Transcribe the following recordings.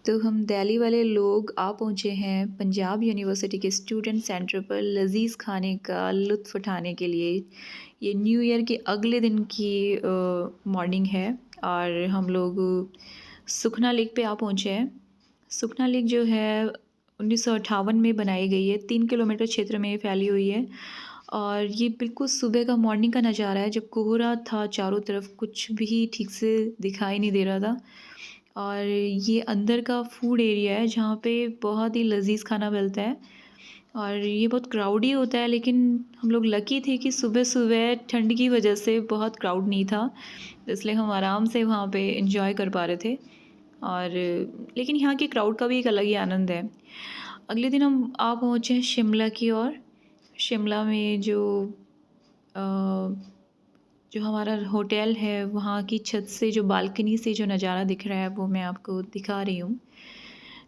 तो हम दिल्ली वाले लोग आ पहुँचे हैं पंजाब यूनिवर्सिटी के स्टूडेंट सेंटर पर लज़ीज़ खाने का लुत्फ़ उठाने के लिए। ये न्यू ईयर के अगले दिन की मॉर्निंग है और हम लोग सुखना लेक पे आ पहुँचे हैं। सुखना लेक जो है 1958 में बनाई गई है, 3 किलोमीटर क्षेत्र में फैली हुई है और ये बिल्कुल सुबह का मॉर्निंग का नज़ारा है जब कोहरा था चारों तरफ, कुछ भी ठीक से दिखाई नहीं दे रहा था। और ये अंदर का फूड एरिया है जहाँ पे बहुत ही लज़ीज़ खाना मिलता है और ये बहुत क्राउडी होता है, लेकिन हम लोग लकी थे कि सुबह-सुबह ठंड की वजह से बहुत क्राउड नहीं था, इसलिए हम आराम से वहाँ पे एन्जॉय कर पा रहे थे। और लेकिन यहाँ के क्राउड का भी एक अलग ही आनंद है। अगले दिन हम आ पहुँचे हैं शिमला की ओर। शिमला में अ, जो हमारा होटल है वहाँ की छत से जो बालकनी से जो नज़ारा दिख रहा है वो मैं आपको दिखा रही हूँ।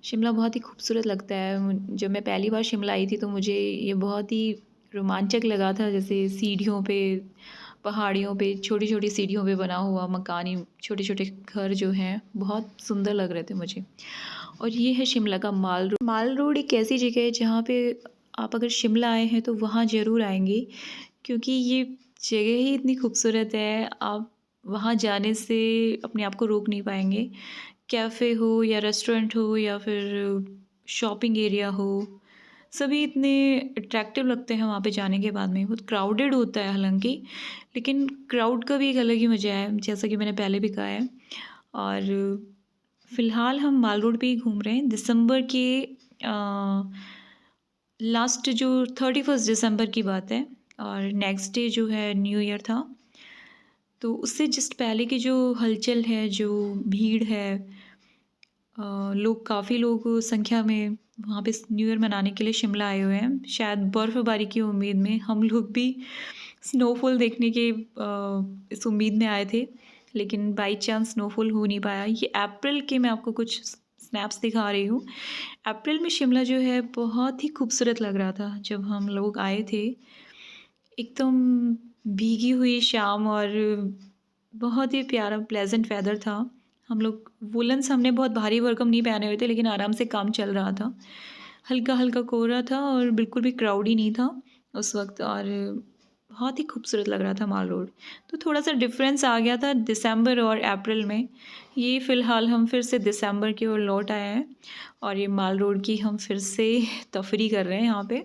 शिमला बहुत ही खूबसूरत लगता है। जब मैं पहली बार शिमला आई थी तो मुझे ये बहुत ही रोमांचक लगा था, जैसे सीढ़ियों पे, पहाड़ियों पे, छोटी-छोटी सीढ़ियों पे बना हुआ मकानी छोटे-छोटे घर जो हैं बहुत सुंदर लग रहे थे मुझे। और ये है शिमला का माल रोड। माल रोड एक ऐसी जगह है जहाँ पे आप अगर शिमला आए हैं तो वहाँ ज़रूर आएँगे, क्योंकि ये जगह ही इतनी खूबसूरत है, आप वहाँ जाने से अपने आप को रोक नहीं पाएँगे। कैफ़े हो या रेस्टोरेंट हो या फिर शॉपिंग एरिया हो, सभी इतने अट्रैक्टिव लगते हैं वहाँ पे जाने के बाद में। बहुत क्राउडेड होता है हालाँकि, लेकिन क्राउड का भी एक अलग ही मज़ा है, जैसा कि मैंने पहले भी कहा है। और फ़िलहाल हम माल रोड पे ही घूम रहे हैं। दिसंबर के लास्ट जो 31 दिसंबर की बात है और नेक्स्ट डे जो है न्यू ईयर था। तो उससे जस्ट पहले की जो हलचल है, जो भीड़ है, लोग काफ़ी लोग संख्या में वहाँ पे न्यू ईयर मनाने के लिए शिमला आए हुए हैं। शायद बर्फ़बारी की उम्मीद में हम लोग भी स्नोफॉल देखने के इस उम्मीद में आए थे, लेकिन बाई चांस स्नोफॉल हो नहीं पाया। ये अप्रैल के मैं आपको कुछ स्नैप्स दिखा रही हूँ। अप्रैल में शिमला जो है बहुत ही खूबसूरत लग रहा था जब हम लोग आए थे। एकदम भीगी हुई शाम और बहुत ही प्यारा प्लेज़ेंट वेदर था। हम लोग वूलन्स हमने बहुत भारी भरकम नहीं पहने हुए थे, लेकिन आराम से काम चल रहा था। हल्का-हल्का कोहरा था और बिल्कुल भी क्राउडी नहीं था उस वक़्त और बहुत ही खूबसूरत लग रहा था माल रोड। तो थोड़ा-सा डिफ़रेंस आ गया था दिसंबर और अप्रैल में। ये फ़िलहाल हम फिर से दिसंबर की ओर लौट आए हैं और ये माल रोड की हम फिर से तफ़री कर रहे हैं यहाँ पे।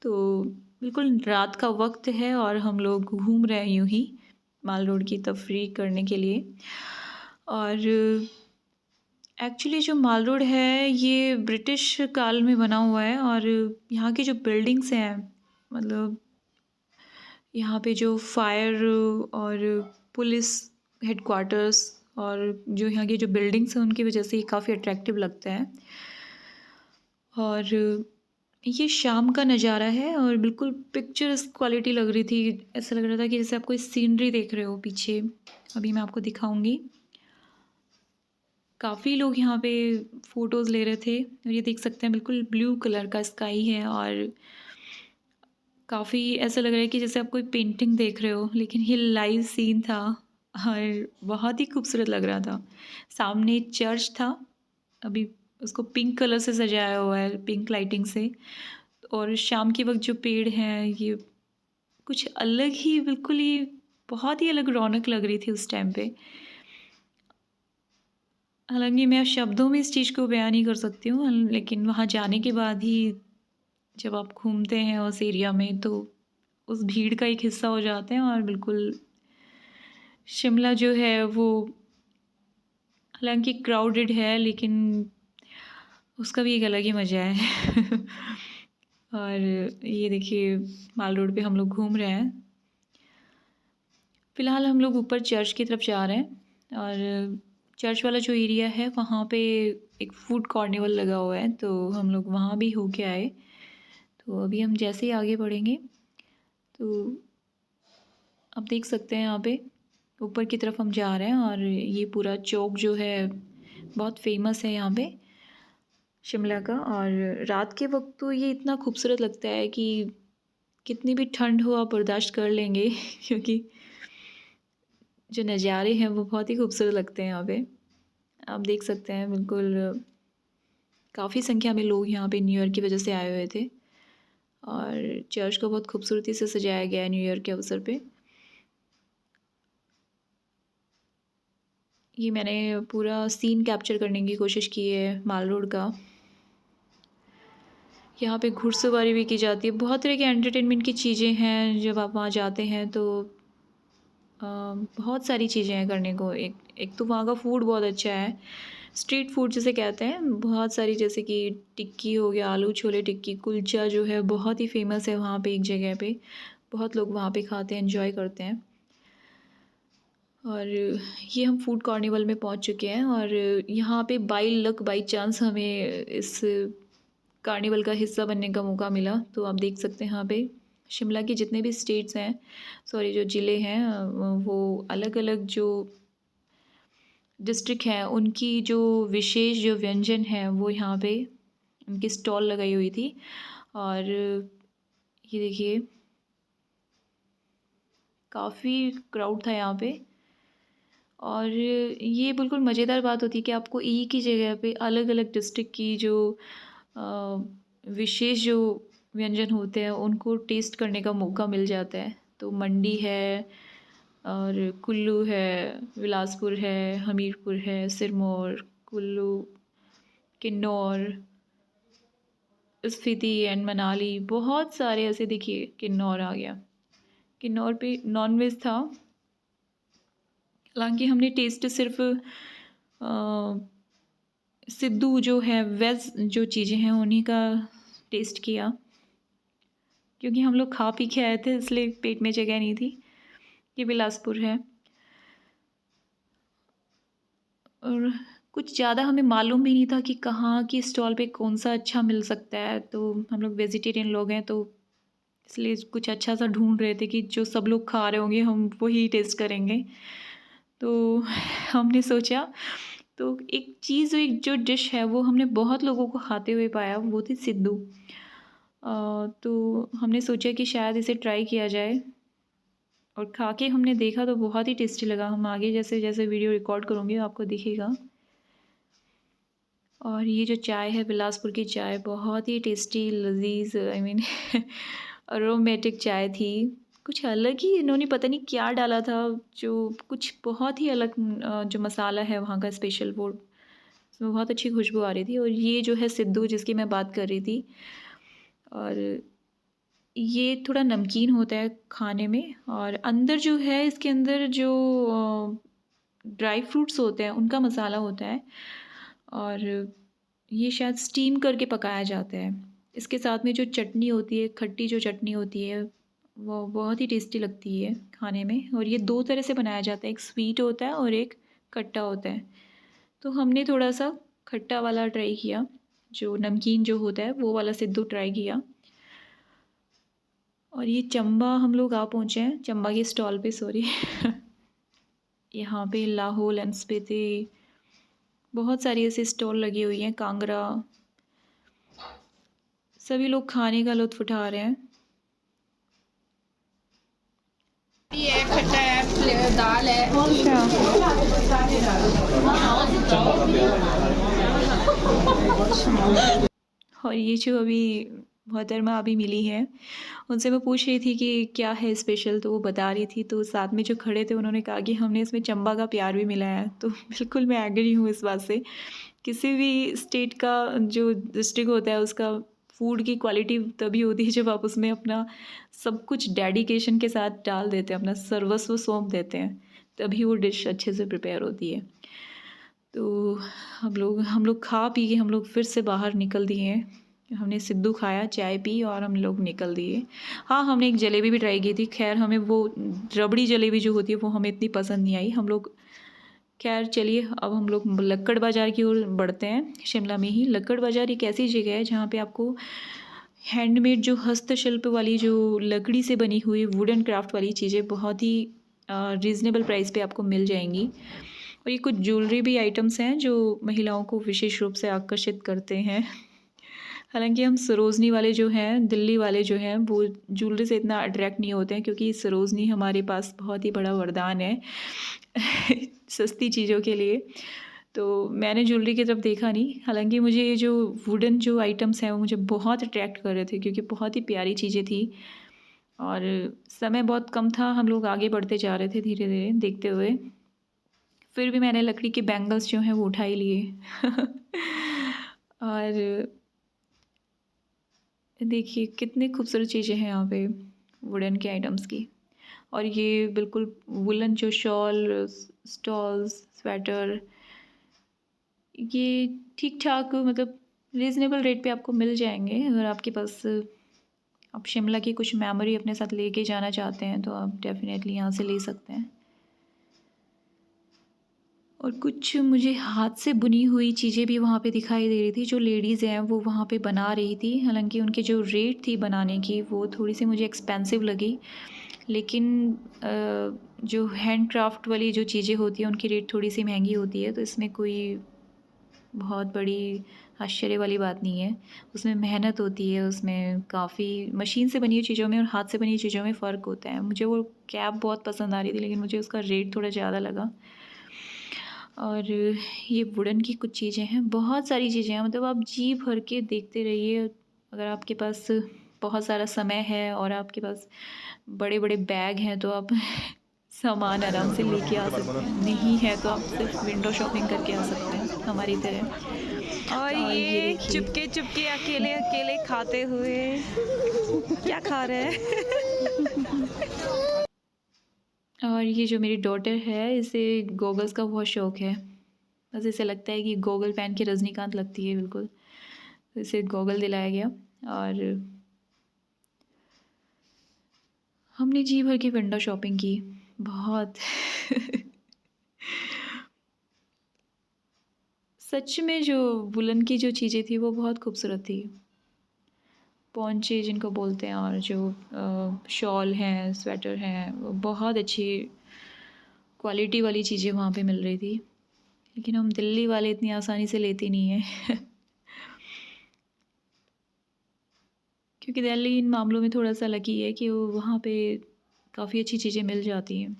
तो बिल्कुल रात का वक़्त है और हम लोग घूम रहे हैं यूँ ही माल रोड की तफ़री करने के लिए। और एक्चुअली जो माल रोड है ये ब्रिटिश काल में बना हुआ है और यहाँ की जो बिल्डिंग्स हैं, मतलब यहाँ पे जो फायर और पुलिस हेडक्वार्टर्स और जो यहाँ की जो बिल्डिंग्स हैं उनकी वजह से ये काफ़ी अट्रैक्टिव लगता है। और ये शाम का नज़ारा है और बिल्कुल पिक्चर्स क्वालिटी लग रही थी। ऐसा लग रहा था कि जैसे आप कोई सीनरी देख रहे हो पीछे। अभी मैं आपको दिखाऊँगी। काफ़ी लोग यहाँ पे फ़ोटोज़ ले रहे थे और ये देख सकते हैं बिल्कुल ब्लू कलर का स्काई है और काफ़ी ऐसा लग रहा है कि जैसे आप कोई पेंटिंग देख रहे हो, लेकिन ये लाइव सीन था और बहुत ही खूबसूरत लग रहा था। सामने चर्च था, अभी उसको पिंक कलर से सजाया हुआ है, पिंक लाइटिंग से। और शाम के वक़्त जो पेड़ हैं ये कुछ अलग ही, बिल्कुल ही बहुत ही अलग रौनक लग रही थी उस टाइम पे। हालाँकि मैं शब्दों में इस चीज़ को बयान नहीं कर सकती हूँ, लेकिन वहाँ जाने के बाद ही जब आप घूमते हैं उस एरिया में तो उस भीड़ का एक हिस्सा हो जाते हैं और बिल्कुल शिमला जो है वो हालाँकि क्राउडेड है, लेकिन उसका भी एक अलग ही मज़ा है। और ये देखिए माल रोड पे हम लोग घूम रहे हैं। फ़िलहाल हम लोग ऊपर चर्च की तरफ जा रहे हैं और चर्च वाला जो एरिया है वहाँ पे एक फूड कार्निवल लगा हुआ है, तो हम लोग वहाँ भी होके आए। तो अभी हम जैसे ही आगे बढ़ेंगे तो आप देख सकते हैं यहाँ पे ऊपर की तरफ हम जा रहे हैं और ये पूरा चौक जो है बहुत फेमस है यहाँ पे शिमला का। और रात के वक्त तो ये इतना खूबसूरत लगता है कि कितनी भी ठंड हो आप बर्दाश्त कर लेंगे क्योंकि जो नज़ारे हैं वो बहुत ही खूबसूरत लगते हैं यहाँ पे। आप देख सकते हैं बिल्कुल काफ़ी संख्या में लोग यहाँ पे न्यू ईयर की वजह से आए हुए थे और चर्च को बहुत खूबसूरती से सजाया गया है न्यू ईयर के अवसर पे। ये मैंने पूरा सीन कैप्चर करने की कोशिश की है माल रोड का। यहाँ पे घुड़सवारी भी की जाती है, बहुत तरह के एंटरटेनमेंट की चीज़ें हैं। जब आप वहाँ जाते हैं तो बहुत सारी चीज़ें हैं करने को। एक एक तो वहाँ का फूड बहुत अच्छा है, स्ट्रीट फूड जिसे कहते हैं। बहुत सारी, जैसे कि टिक्की हो गया, आलू छोले टिक्की, कुलचा जो है बहुत ही फेमस है वहाँ पे एक जगह पे। बहुत लोग वहाँ पे खाते हैं, एंजॉय करते हैं। और ये हम फूड कार्निवल में पहुँच चुके हैं और यहाँ पे बाई लक बाई चांस हमें इस कार्निवल का हिस्सा बनने का मौका मिला। तो आप देख सकते हैं यहाँ पे शिमला के जितने भी स्टेट्स हैं, सॉरी जो ज़िले हैं, वो अलग अलग जो डिस्ट्रिक्ट हैं उनकी जो विशेष जो व्यंजन हैं वो यहाँ पे उनकी स्टॉल लगाई हुई थी। और ये देखिए काफ़ी क्राउड था यहाँ पे। और ये बिल्कुल मज़ेदार बात होती है कि आपको एक ही जगह पे अलग अलग डिस्ट्रिक्ट की जो विशेष जो व्यंजन होते हैं उनको टेस्ट करने का मौका मिल जाता है। तो मंडी है और कुल्लू है, बिलासपुर है, हमीरपुर है, सिरमौर, कुल्लू, किन्नौर, स्पीति एंड मनाली, बहुत सारे ऐसे। देखिए किन्नौर आ गया, किन्नौर पे नॉन वेज था। हालांकि हमने टेस्ट सिर्फ सिद्धू जो है वेज जो चीज़ें हैं उन्हीं का टेस्ट किया, क्योंकि हम लोग खा पी के आए थे इसलिए पेट में जगह नहीं थी। ये बिलासपुर है और कुछ ज़्यादा हमें मालूम भी नहीं था कि कहाँ की स्टॉल पे कौन सा अच्छा मिल सकता है। तो हम लोग वेजिटेरियन लोग हैं तो इसलिए कुछ अच्छा सा ढूंढ रहे थे कि जो सब लोग खा रहे होंगे हम वही टेस्ट करेंगे। तो हमने सोचा, तो एक चीज़, एक जो डिश है वो हमने बहुत लोगों को खाते हुए पाया, वो थी सिद्धू। तो हमने सोचा कि शायद इसे ट्राई किया जाए और खा के हमने देखा तो बहुत ही टेस्टी लगा। हम आगे जैसे जैसे वीडियो रिकॉर्ड करूँगी आपको दिखेगा। और ये जो चाय है बिलासपुर की चाय बहुत ही टेस्टी लजीज, आई मीन अरोमेटिक चाय थी। कुछ अलग ही इन्होंने पता नहीं क्या डाला था, जो कुछ बहुत ही अलग जो मसाला है वहाँ का स्पेशल, वो उसमें बहुत अच्छी खुशबू आ रही थी। और ये जो है सिद्धू जिसकी मैं बात कर रही थी, और ये थोड़ा नमकीन होता है खाने में। और अंदर जो है इसके अंदर जो ड्राई फ्रूट्स होते हैं उनका मसाला होता है और ये शायद स्टीम करके पकाया जाता है। इसके साथ में जो चटनी होती है, खट्टी जो चटनी होती है, वो बहुत ही टेस्टी लगती है खाने में। और ये दो तरह से बनाया जाता है, एक स्वीट होता है और एक खट्टा होता है। तो हमने थोड़ा सा खट्टा वाला ट्राई किया, जो नमकीन जो होता है वो वाला सिद्धू ट्राई किया। और ये चंबा हम लोग आ पहुँचे हैं, चंबा के स्टॉल पे, सॉरी यहाँ पे लाहौल एंड स्पीति बहुत सारी ऐसी स्टॉल लगी हुई हैं, कांगड़ा, सभी लोग खाने का लुत्फ़ उठा रहे हैं। ये खट्टा है, दाल है। और ये जो अभी मोहतरमा अभी मिली है, उनसे मैं पूछ रही थी कि क्या है स्पेशल, तो वो बता रही थी। तो साथ में जो खड़े थे उन्होंने कहा कि हमने इसमें चंबा का प्यार भी मिला है। तो बिल्कुल मैं एग्री हूँ इस बात से। किसी भी स्टेट का जो डिस्ट्रिक्ट होता है उसका फूड की क्वालिटी तभी होती है जब आप उसमें अपना सब कुछ डेडिकेशन के साथ डाल देते हैं, अपना सर्वस्व सौंप देते हैं, तभी वो डिश अच्छे से प्रिपेयर होती है। तो हम लोग खा पी के हम लोग फिर से बाहर निकल दिए हैं। हमने सिद्धू खाया, चाय पी और हम लोग निकल दिए। हाँ, हमने एक जलेबी भी ट्राई की थी। खैर हमें वो रबड़ी जलेबी जो होती है वो हमें इतनी पसंद नहीं आई। हम लोग, खैर चलिए अब हम लोग लक्कड़ बाज़ार की ओर बढ़ते हैं। शिमला में ही लक्कड़ बाज़ार एक ऐसी जगह है जहाँ पे आपको हैंडमेड जो हस्तशिल्प वाली जो लकड़ी से बनी हुई वुडन क्राफ्ट वाली चीज़ें बहुत ही रीज़नेबल प्राइस पे आपको मिल जाएंगी। और ये कुछ ज्वेलरी भी आइटम्स हैं जो महिलाओं को विशेष रूप से आकर्षित करते हैं। हालांकि हम सरोजनी वाले जो हैं, दिल्ली वाले जो हैं, वो ज्वेलरी से इतना अट्रैक्ट नहीं होते हैं, क्योंकि सरोजनी हमारे पास बहुत ही बड़ा वरदान है सस्ती चीज़ों के लिए। तो मैंने ज्वेलरी की तरफ देखा नहीं, हालाँकि मुझे ये जो वुडन जो आइटम्स हैं वो मुझे बहुत अट्रैक्ट कर रहे थे क्योंकि बहुत ही प्यारी चीज़ें थी और समय बहुत कम था, हम लोग आगे बढ़ते जा रहे थे धीरे-धीरे देखते हुए। फिर भी मैंने लकड़ी के बैंगल्स जो हैं वो उठा ही लिए। और देखिए कितनी खूबसूरत चीज़ें हैं यहाँ पे वुडन के आइटम्स की। और ये बिल्कुल वुलन जो शॉल, स्टॉल्स, स्वेटर ये ठीक-ठाक मतलब रीज़नेबल रेट पे आपको मिल जाएँगे। अगर आपके पास आप शिमला की कुछ मेमोरी अपने साथ लेके जाना चाहते हैं तो आप डेफ़िनेटली यहाँ से ले सकते हैं। और कुछ मुझे हाथ से बुनी हुई चीज़ें भी वहाँ पे दिखाई दे रही थी, जो लेडीज़ हैं वो वहाँ पे बना रही थी। हालाँकि उनकी जो रेट थी बनाने की वो थोड़ी-सी मुझे एक्सपेंसिव लगी। लेकिन जो हैंडक्राफ़्ट वाली जो चीज़ें होती हैं उनकी रेट थोड़ी-सी महँगी होती है, तो इसमें कोई बहुत बड़ी आश्चर्य वाली बात नहीं है। उसमें मेहनत होती है, उसमें काफ़ी मशीन से बनी हुई चीज़ों में और हाथ से बनी हुई चीज़ों में फ़र्क होता है। मुझे वो कैप बहुत पसंद आ रही थी लेकिन मुझे उसका रेट थोड़ा ज़्यादा लगा। और ये वुडन की कुछ चीज़ें हैं, बहुत सारी चीज़ें हैं, मतलब आप जी भर के देखते रहिए। अगर आपके पास बहुत सारा समय है और आपके पास बड़े-बड़े बैग हैं तो आप सामान आराम से लेके आ सकते हैं। नहीं है तो आप सिर्फ विंडो शॉपिंग करके आ सकते हैं, हमारी तरह। और और ये ये देखिए चुपके-चुपके अकेले-अकेले खाते हुए क्या खा रहे हैं? और ये जो मेरी डॉटर है, इसे गॉगल्स का बहुत शौक है। बस इसे लगता है कि गॉगल पहन के रजनीकांत लगती है बिल्कुल। तो इसे गॉगल दिलाया गया और हमने जी भर की विंडो शॉपिंग की। बहुत सच में जो वुलन की जो चीज़ें थी वो बहुत खूबसूरत थी। पोंचे जिनको बोलते हैं और जो शॉल हैं, स्वेटर हैं, वो बहुत अच्छी क्वालिटी वाली चीज़ें वहाँ पे मिल रही थी। लेकिन हम दिल्ली वाले इतनी आसानी से लेते नहीं हैं। क्योंकि दिल्ली इन मामलों में थोड़ा-सा लकी है कि वो वहाँ पे काफ़ी अच्छी चीज़ें मिल जाती हैं।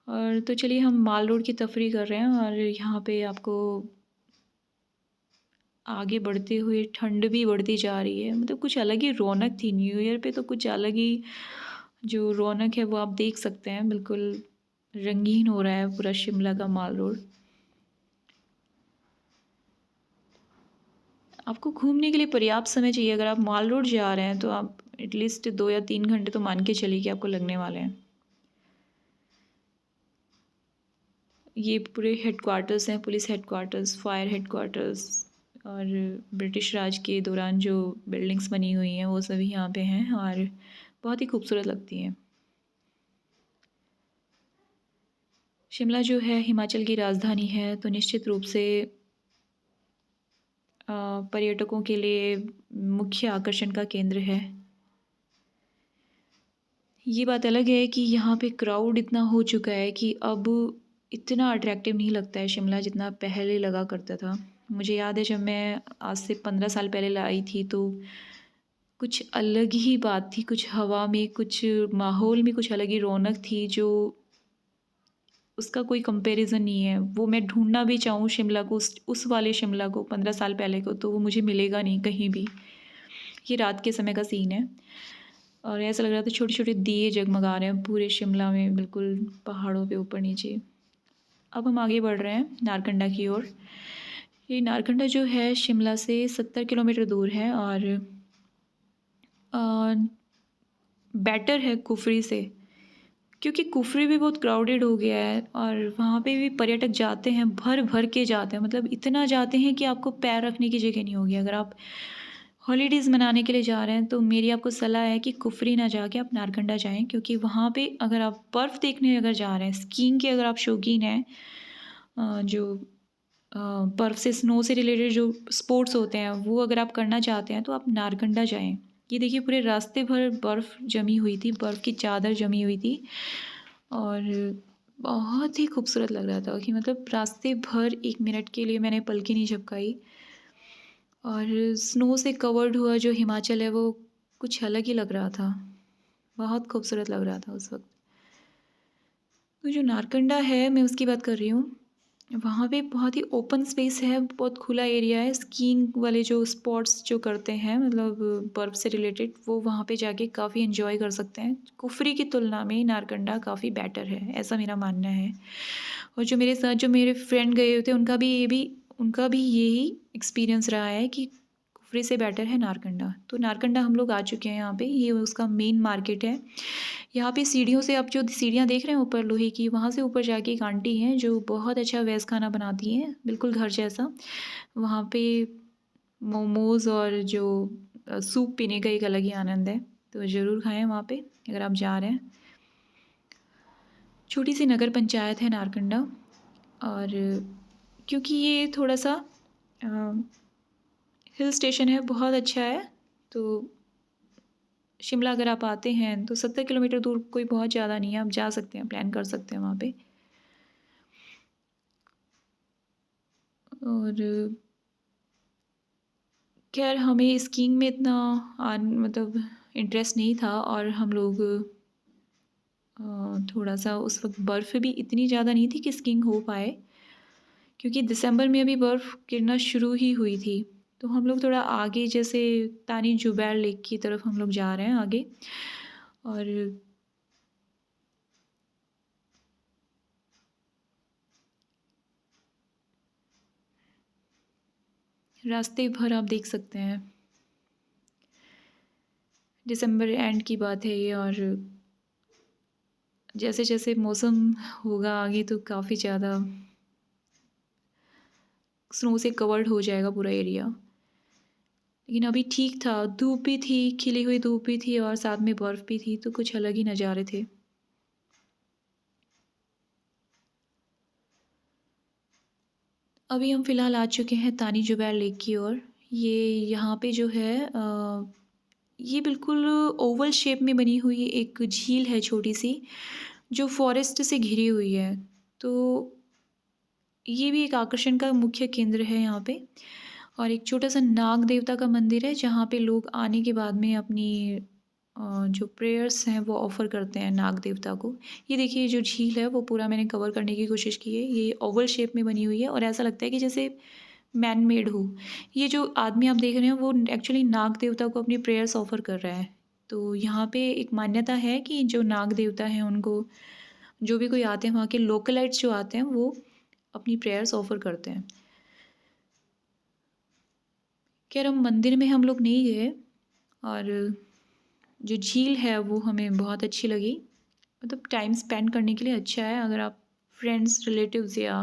और तो चलिए हम माल रोड की तफरी कर रहे हैं और यहाँ पे आपको आगे बढ़ते हुए ठंड भी बढ़ती जा रही है, मतलब कुछ अलग ही रौनक थी न्यू ईयर पे, तो कुछ अलग ही जो रौनक है वो आप देख सकते हैं, बिल्कुल रंगीन हो रहा है पूरा शिमला का माल रोड। आपको घूमने के लिए पर्याप्त समय चाहिए। अगर आप माल रोड जा रहे हैं तो आप एटलीस्ट 2 या 3 घंटे तो मान के चलिए कि आपको लगने वाले हैं। ये पूरे हेडक्वार्टर्स हैं, पुलिस हेडक्वार्टर्स, फायर हेडक्वार्टर्स और ब्रिटिश राज के दौरान जो बिल्डिंग्स बनी हुई हैं वो सभी यहाँ पे हैं और बहुत ही खूबसूरत लगती हैं। शिमला जो है हिमाचल की राजधानी है, तो निश्चित रूप से पर्यटकों के लिए मुख्य आकर्षण का केंद्र है। ये बात अलग है कि यहाँ पे क्राउड इतना हो चुका है कि अब इतना अट्रैक्टिव नहीं लगता है शिमला जितना पहले लगा करता था। मुझे याद है जब मैं आज से 15 साल पहले आई थी तो कुछ अलग ही बात थी, कुछ हवा में, कुछ माहौल में कुछ अलग ही रौनक थी जो उसका कोई कंपैरिज़न नहीं है। वो मैं ढूँढना भी चाहूँ शिमला को, उस वाले शिमला को 15 साल पहले को, तो वो मुझे मिलेगा नहीं कहीं भी। ये रात के समय का सीन है और ऐसा लग रहा था छोटे-छोटे दिए जगमगा रहे हैं पूरे शिमला में, बिल्कुल पहाड़ों पे ऊपर-नीचे। अब हम आगे बढ़ रहे हैं नारकंडा की ओर। ये नारकंडा जो है शिमला से 70 किलोमीटर दूर है और अ, बेटर है कुफरी से, क्योंकि कुफरी भी बहुत क्राउडेड हो गया है और वहाँ पे भी पर्यटक जाते हैं, भर-भर के जाते हैं, मतलब इतना जाते हैं कि आपको पैर रखने की जगह नहीं होगी। अगर आप हॉलिडेज़ मनाने के लिए जा रहे हैं तो मेरी आपको सलाह है कि कुफरी ना जाके आप नारकंडा जाएँ, क्योंकि वहाँ पे अगर आप बर्फ़ देखने अगर जा रहे हैं, स्कीइंग के अगर आप शौकीन हैं, जो बर्फ़ से स्नो से रिलेटेड जो स्पोर्ट्स होते हैं वो अगर आप करना चाहते हैं तो आप नारकंडा जाएँ। ये देखिए पूरे रास्ते भर बर्फ़ जमी हुई थी, बर्फ़ की चादर जमी हुई थी और बहुत ही खूबसूरत लग रहा था कि मतलब रास्ते भर 1 मिनट के लिए मैंने पलकें नहीं झपकाई और स्नो से कवर्ड हुआ जो हिमाचल है वो कुछ अलग ही लग रहा था। बहुत खूबसूरत लग रहा था उस वक़्त। तो जो नारकंडा है मैं उसकी बात कर रही हूँ। वहाँ पे बहुत ही ओपन स्पेस है, बहुत खुला एरिया है। स्कीइंग वाले जो स्पॉट्स जो करते हैं मतलब बर्फ़ से रिलेटेड, वो वहाँ पे जाके काफ़ी एन्जॉय कर सकते हैं। कुफरी की तुलना में नारकंडा काफ़ी बेटर है, ऐसा मेरा मानना है। और जो मेरे साथ जो मेरे फ्रेंड गए हुए थे उनका भी यही एक्सपीरियंस रहा है कि कुफरी से बेटर है नारकंडा। तो नारकंडा हम लोग आ चुके हैं यहाँ पे, ये उसका मेन मार्केट है। यहाँ पे सीढ़ियों से आप जो सीढ़ियाँ देख रहे हैं ऊपर लोहे की, वहाँ से ऊपर जाके एक आंटी हैं जो बहुत अच्छा वेज खाना बनाती हैं, बिल्कुल घर जैसा। वहाँ पे मोमोज़ और जो सूप पीने का एक अलग ही आनंद है, तो ज़रूर खाएँ वहाँ पे अगर आप जा रहे हैं। छोटी सी नगर पंचायत है नारकंडा। और क्योंकि ये थोड़ा-सा अ, हिल स्टेशन है, बहुत अच्छा है, तो शिमला अगर आप आते हैं तो 70 किलोमीटर दूर कोई बहुत ज़्यादा नहीं है, आप जा सकते हैं, प्लान कर सकते हैं वहाँ पे। और ख़ैर हमें स्कीइंग में इतना मतलब इंटरेस्ट नहीं था और हम लोग थोड़ा-सा उस वक़्त बर्फ़ भी इतनी ज़्यादा नहीं थी कि स्कीइंग हो पाए, क्योंकि दिसंबर में अभी बर्फ़ गिरना शुरू ही हुई थी। तो हम लोग थोड़ा आगे जैसे तानी जुबैर लेक की तरफ हम लोग जा रहे हैं आगे। और रास्ते भर आप देख सकते हैं, दिसंबर एंड की बात है ये। और जैसे-जैसे मौसम होगा आगे तो काफ़ी ज़्यादा स्नो से कवर्ड हो जाएगा पूरा एरिया। लेकिन अभी ठीक था, धूप भी थी, खिली हुई धूप भी थी और साथ में बर्फ़ भी थी, तो कुछ अलग ही नज़ारे थे। अभी हम फ़िलहाल आ चुके हैं तानी जुबैर लेक की ओर। ये यहाँ पे जो है ये बिल्कुल ओवल शेप में बनी हुई एक झील है छोटी-सी, जो फ़ॉरेस्ट से घिरी हुई है। तो ये भी एक आकर्षण का मुख्य केंद्र है यहाँ पे। और एक छोटा-सा नाग देवता का मंदिर है, जहाँ पे लोग आने के बाद में अपनी जो प्रेयर्स हैं वो ऑफ़र करते हैं नाग देवता को। ये देखिए जो झील है वो पूरा मैंने कवर करने की कोशिश की है। ये ओवल शेप में बनी हुई है और ऐसा लगता है कि जैसे मैन मेड हो। ये जो आदमी आप देख रहे हैं वो एक्चुअली नाग देवता को अपनी प्रेयर्स ऑफ़र कर रहा है। तो यहाँ पे एक मान्यता है कि जो नाग देवता हैं उनको जो भी कोई आते हैं वहाँ के लोकलाइट्स जो आते हैं वो अपनी प्रेयर्स ऑफ़र करते हैं। खैर हम मंदिर में हम लोग नहीं गए। और जो झील है वो हमें बहुत अच्छी लगी। मतलब टाइम स्पेंड करने के लिए अच्छा है अगर आप फ्रेंड्स, रिलेटिव्स या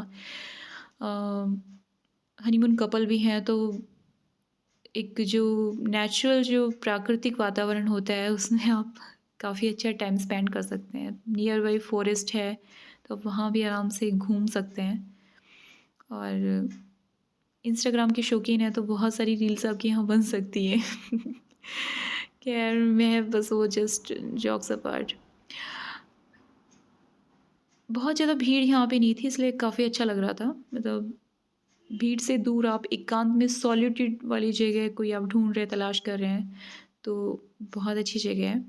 हनीमून कपल भी हैं तो एक जो नेचुरल जो प्राकृतिक वातावरण होता है उसमें आप काफ़ी अच्छा टाइम स्पेंड कर सकते हैं। नियर बाई फॉरेस्ट है तो आप वहाँ भी आराम से घूम सकते हैं। और इंस्टाग्राम के शौकीन हैं तो बहुत सारी रील्स आपकी यहाँ बन सकती हैं। खैर मैं बस वो जस्ट जॉक्स अपार्ट। बहुत ज़्यादा भीड़ यहाँ पे नहीं थी इसलिए काफ़ी अच्छा लग रहा था। मतलब भीड़ से दूर आप एकांत में सॉलिट्यूड वाली जगह कोई आप ढूँढ रहे हैं, तलाश कर रहे हैं, तो बहुत अच्छी जगह है।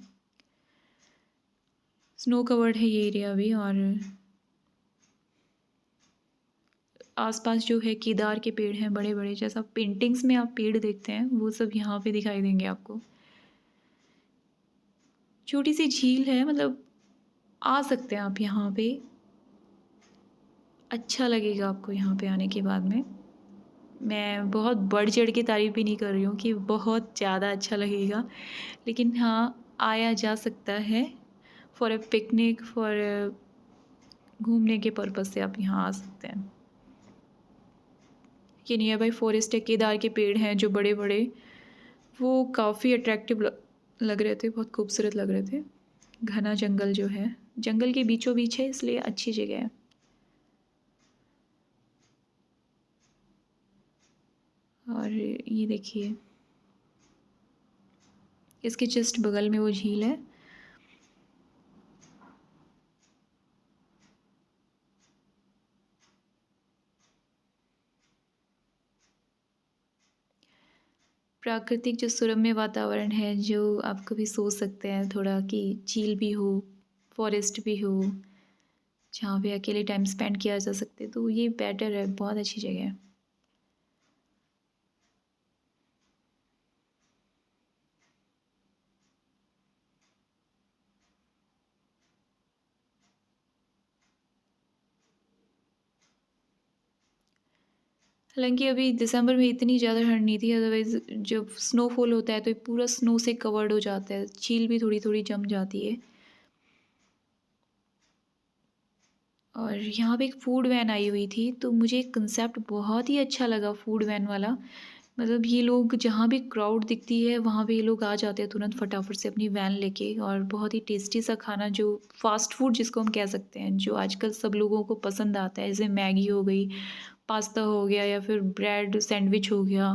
स्नो कवर्ड है ये एरिया भी। और आस-पास जो है केदार के पेड़ हैं बड़े-बड़े, जैसा पेंटिंग्स में आप पेड़ देखते हैं, वो सब यहाँ पे दिखाई देंगे आपको। छोटी-सी झील है, मतलब आ सकते हैं आप यहाँ पे, अच्छा लगेगा आपको यहाँ पे आने के बाद में। मैं बहुत बढ़-चढ़ के तारीफ़ भी नहीं कर रही हूँ कि बहुत ज़्यादा अच्छा लगेगा, लेकिन हाँ, आया जा सकता है फॉर अ पिकनिक, फॉर घूमने के पर्पज़ से आप यहाँ आ सकते हैं। ये नियर बाई फॉरेस्ट है, केदार के पेड़ हैं जो बड़े-बड़े, वो काफ़ी अट्रैक्टिव लग रहे थे, बहुत खूबसूरत लग रहे थे। घना जंगल जो है, जंगल के बीचों-बीच है इसलिए अच्छी जगह है। और ये देखिए, इसके जस्ट बगल में वो झील है। प्राकृतिक जो सुरम्य वातावरण है, जो आप कभी सोच सकते हैं थोड़ा कि झील भी हो, फॉरेस्ट भी हो, जहाँ पे अकेले टाइम स्पेंड किया जा सकते, तो ये बेटर है, बहुत अच्छी जगह है। हालाँकि अभी दिसंबर में इतनी ज़्यादा ठंड नहीं थी, अदरवाइज़ जब स्नोफॉल होता है तो ये पूरा स्नो से कवर्ड हो जाता है, झील भी थोड़ी-थोड़ी जम जाती है। और यहाँ पे एक फूड वैन आई हुई थी, तो मुझे कंसेप्ट बहुत ही अच्छा लगा फूड वैन वाला। मतलब ये लोग जहाँ भी क्राउड दिखती है वहाँ पे ये लोग आ जाते हैं तुरंत फटाफट से अपनी वैन लेके, और बहुत ही टेस्टी सा खाना, जो फ़ास्ट फूड जिसको हम कह सकते हैं, जो आजकल सब लोगों को पसंद आता है, जैसे मैगी हो गई, पास्ता हो गया, या फिर ब्रेड सैंडविच हो गया।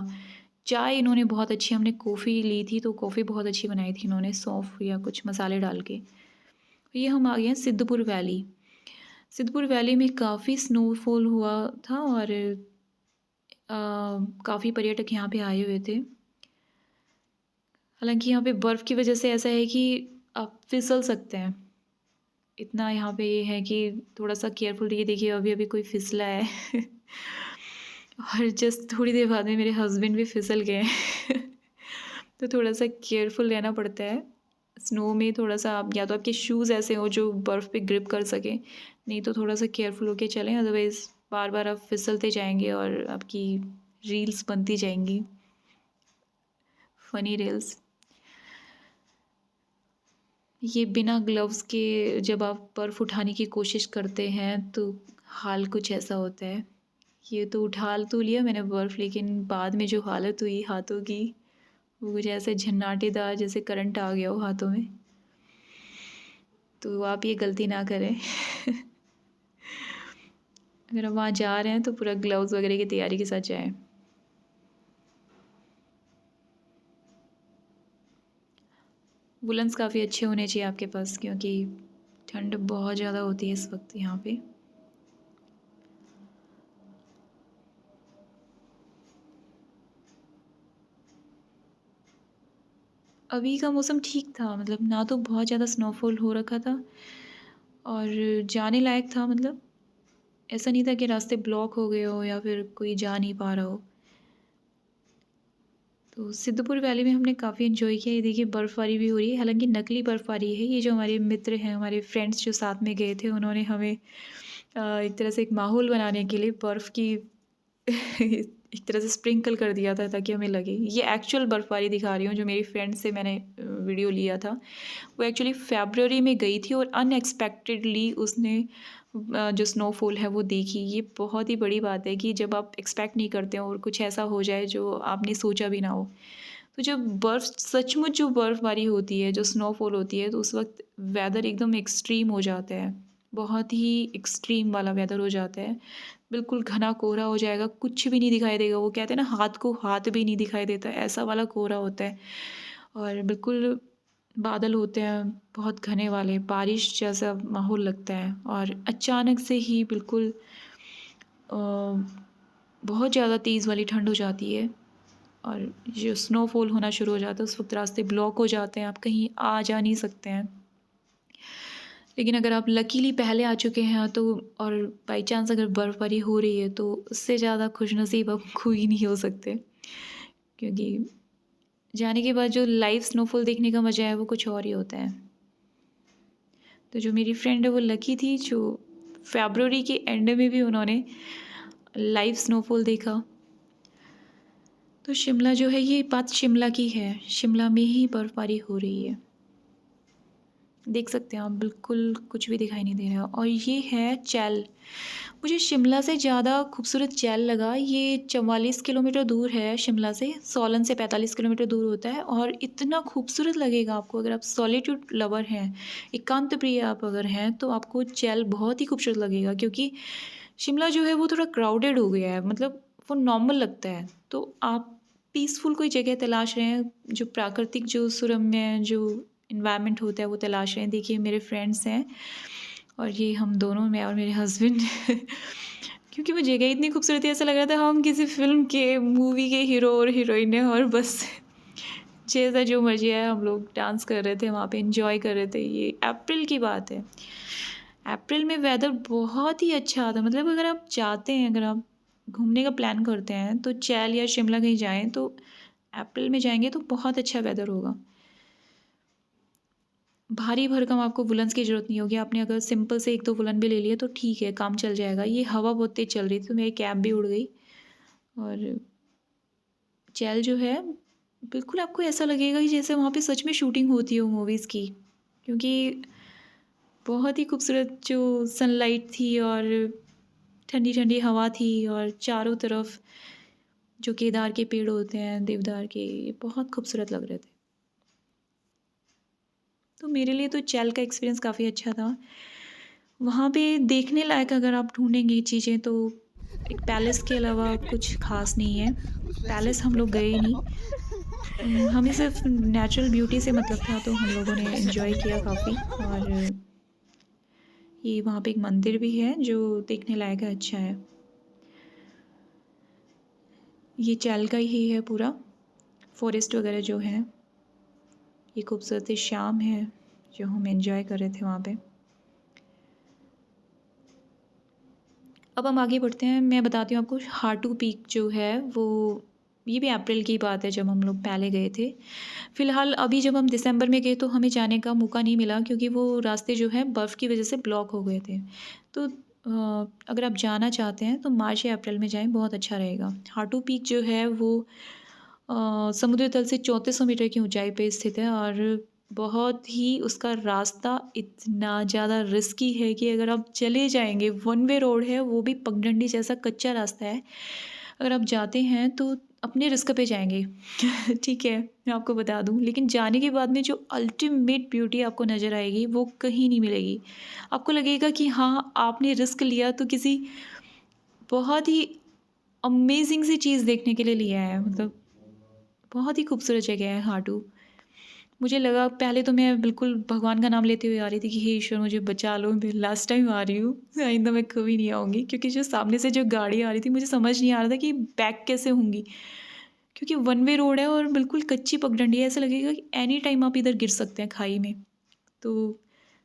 चाय इन्होंने बहुत अच्छी, हमने कॉफ़ी ली थी तो कॉफ़ी बहुत अच्छी बनाई थी इन्होंने, सौंफ या कुछ मसाले डाल के। ये हम आ गए हैं सिद्धपुर वैली। सिद्धपुर वैली में काफ़ी स्नोफॉल हुआ था, और काफ़ी पर्यटक यहाँ पे आए हुए थे। हालाँकि यहाँ पे बर्फ़ की वज़ह से ऐसा है कि आप फिसल सकते हैं। इतना यहाँ पे ये है कि थोड़ा-सा केयरफुल रहिए। देखिए अभी-अभी कोई फिसला है और जस्ट थोड़ी देर बाद में मेरे हस्बैंड भी फिसल गए। तो थोड़ा-सा केयरफुल रहना पड़ता है। स्नो में थोड़ा-सा आप, या तो आपके शूज़ ऐसे हों जो बर्फ़ पे ग्रिप कर सकें, नहीं तो थोड़ा-सा केयरफुल होके चलें, अदरवाइज़ बार-बार आप फिसलते जाएँगे और आपकी रील्स बनती जाएँगी, फ़नी रील्स। ये बिना ग्लव्स के जब आप बर्फ़ उठाने की कोशिश करते हैं तो हाल कुछ ऐसा होता है। ये तो उठा तो लिया मैंने बर्फ़, लेकिन बाद में जो हालत हुई हाथों की, वो कुछ ऐसे झन्नाटेदार, जैसे करंट आ गया हो हाथों में। तो आप ये गलती ना करें। अगर आप वहाँ जा रहे हैं तो पूरा ग्लव्स वगैरह की तैयारी के साथ जाएँ। वूलन्स काफ़ी अच्छे होने चाहिए आपके पास, क्योंकि ठंड बहुत ज़्यादा होती है इस वक़्त यहाँ पे। अभी का मौसम ठीक था, मतलब ना तो बहुत ज़्यादा स्नोफॉल हो रखा था, और जाने लायक था, मतलब ऐसा नहीं था कि रास्ते ब्लॉक हो गए हो या फिर कोई जा नहीं पा रहा हो। तो सिद्धपुर वैली में हमने काफ़ी एंजॉय किया। ये देखिए बर्फ़बारी भी हो रही है, हालांकि नकली बर्फ़बारी है। ये जो हमारे मित्र हैं, हमारे फ्रेंड्स जो साथ में गए थे, उन्होंने हमें एक तरह से एक माहौल बनाने के लिए बर्फ़ की एक तरह से स्प्रिंकल कर दिया था ताकि हमें लगे। ये एक्चुअल बर्फ़बारी दिखा रही हूँ, जो मेरी फ्रेंड से मैंने वीडियो लिया था। वो एक्चुअली फ़ेब्रुअरी में गई थी और अनएक्सपेक्टेडली उसने जो स्नोफॉल है वो देखी। ये बहुत ही बड़ी बात है कि जब आप एक्सपेक्ट नहीं करते हो और कुछ ऐसा हो जाए जो आपने सोचा भी ना हो। तो जब बर्फ़, सचमुच जो बर्फ़बारी होती है, जो स्नोफॉल होती है, तो उस वक़्त वेदर एकदम एक्सट्रीम हो जाता है। बहुत ही एक्सट्रीम वाला वेदर हो जाता है। बिल्कुल घना कोहरा हो जाएगा, कुछ भी नहीं दिखाई देगा। वो कहते हैं ना, हाथ को हाथ भी नहीं दिखाई देता, ऐसा वाला कोहरा होता है। और बिल्कुल बादल होते हैं बहुत घने वाले, बारिश जैसा माहौल लगता है, और अचानक से ही बिल्कुल अ, बहुत ज़्यादा तेज़ वाली ठंड हो जाती है, और जो स्नोफॉल होना शुरू हो जाता है, उस वक्त रास्ते ब्लॉक हो जाते हैं, आप कहीं आ जा नहीं सकते हैं। लेकिन अगर आप लकीली पहले आ चुके हैं तो, और बाई चांस अगर बर्फ़बारी हो रही है, तो उससे ज़्यादा खुशनसीब आप कोई नहीं हो सकते, क्योंकि जाने के बाद जो लाइव स्नोफॉल देखने का मज़ा है वो कुछ और ही होता है। तो जो मेरी फ्रेंड है वो लकी थी, जो फ़ेब्रुअरी के एंड में भी उन्होंने लाइव स्नोफॉल देखा। तो शिमला जो है, ये बात शिमला की है, शिमला में ही बर्फ़बारी हो रही है। देख सकते हैं आप, बिल्कुल कुछ भी दिखाई नहीं दे रहा है। और ये है चैल। मुझे शिमला से ज़्यादा खूबसूरत चैल लगा। ये 44 किलोमीटर दूर है शिमला से, सोलन से 45 किलोमीटर दूर होता है, और इतना खूबसूरत लगेगा आपको अगर आप सॉलिट्यूड लवर हैं, एकांत प्रिय आप अगर हैं, तो आपको चैल बहुत ही खूबसूरत लगेगा, क्योंकि शिमला जो है वो थोड़ा क्राउडेड हो गया है, मतलब वो नॉर्मल लगता है। तो आप पीसफुल कोई जगह तलाश रहे हैं, जो प्राकृतिक, जो सुरम्य जो इन्वायरमेंट होता है, वो तलाश रहे हैं। देखिए मेरे फ्रेंड्स हैं, और ये हम दोनों, मैं और मेरे हस्बैंड क्योंकि वो जगह इतनी खूबसूरत थी, ऐसा लग रहा था हम किसी फ़िल्म के, मूवी के हीरो और हीरोइन हैं, और बस जैसा जो मर्ज़ी है हम लोग डांस कर रहे थे वहाँ पे, एन्जॉय कर रहे थे। ये अप्रैल की बात है। अप्रैल में वेदर बहुत ही अच्छा आता है, मतलब अगर आप चाहते हैं, अगर आप घूमने का प्लान करते हैं तो चैल या शिमला कहीं जाएं तो अप्रैल में जाएंगे तो बहुत अच्छा वेदर होगा। भारी भरकम आपको वुलन्स की ज़रूरत नहीं होगी। आपने अगर सिंपल से 1-2 वुलन भी ले लिए तो ठीक है, काम चल जाएगा। ये हवा बहुत तेज़ चल रही थी तो मेरी कैप भी उड़ गई। और चैल जो है, बिल्कुल आपको ऐसा लगेगा कि जैसे वहाँ पे सच में शूटिंग होती हो मूवीज़ की, क्योंकि बहुत ही खूबसूरत जो सनलाइट थी और ठंडी ठंडी हवा थी और चारों तरफ जो केदार के पेड़ होते हैं, देवदार के, ये बहुत खूबसूरत लग रहे थे। तो मेरे लिए तो चैल का एक्सपीरियंस काफ़ी अच्छा था। वहाँ पे देखने लायक अगर आप ढूँढेंगे चीज़ें तो एक पैलेस के अलावा कुछ ख़ास नहीं है। पैलेस हम लोग गए नहीं। हमें सिर्फ़ नेचुरल ब्यूटी से मतलब था तो हम लोगों ने एन्जॉय किया काफ़ी। और ये वहाँ पे एक मंदिर भी है जो देखने लायक है, अच्छा है। ये चैल का ही है पूरा, फ़ॉरेस्ट वगैरह जो है। ये खूबसूरत सी शाम है जो हम एन्जॉय कर रहे थे वहाँ पे। अब हम आगे बढ़ते हैं, मैं बताती हूँ आपको हाटू पीक जो है वो, ये भी अप्रैल की बात है जब हम लोग पहले गए थे। फ़िलहाल अभी जब हम दिसंबर में गए तो हमें जाने का मौका नहीं मिला क्योंकि वो रास्ते जो है बर्फ़ की वज़ह से ब्लॉक हो गए थे। तो अगर आप जाना चाहते हैं तो मार्च या अप्रैल में जाएँ, बहुत अच्छा रहेगा। हाटू पीक जो है वो समुद्र तल से 3400 मीटर की ऊँचाई पे स्थित है और बहुत ही उसका रास्ता इतना ज़्यादा रिस्की है कि अगर आप चले जाएँगे, वन वे रोड है, वो भी पगडंडी जैसा कच्चा रास्ता है। अगर आप जाते हैं तो अपने रिस्क पे जाएँगे। ठीक है, मैं आपको बता दूँ। लेकिन जाने के बाद में जो अल्टीमेट ब्यूटी आपको नज़र आएगी, वो कहीं नहीं मिलेगी। आपको लगेगा कि हाँ, आपने रिस्क लिया तो किसी बहुत ही अमेज़िंग सी चीज़ देखने के लिए लिया है। मतलब बहुत ही खूबसूरत जगह है हाटू। मुझे लगा पहले तो मैं बिल्कुल भगवान का नाम लेते हुए आ रही थी कि हे ईश्वर मुझे बचा लो, मैं लास्ट टाइम आ रही हूँ, आइंदा मैं कभी नहीं आऊँगी। क्योंकि जो सामने से जो गाड़ी आ रही थी मुझे समझ नहीं आ रहा था कि बैक कैसे होंगी। क्योंकि वन वे रोड है और बिल्कुल कच्ची पगडंडी है, ऐसा लगेगा कि एनी टाइम आप इधर गिर सकते हैं खाई में। तो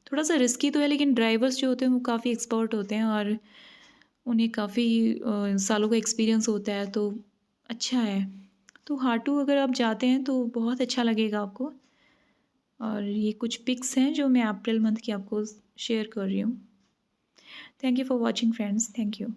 थोड़ा-सा रिस्की तो है लेकिन ड्राइवर्स जो होते हैं वो काफ़ी एक्सपर्ट होते हैं और उन्हें काफ़ी सालों का एक्सपीरियंस होता है, तो अच्छा है। तो हाटू अगर आप जाते हैं तो बहुत अच्छा लगेगा आपको। और ये कुछ पिक्स हैं जो मैं अप्रैल मंथ की आपको शेयर कर रही हूँ। Thank you for watching friends, thank you.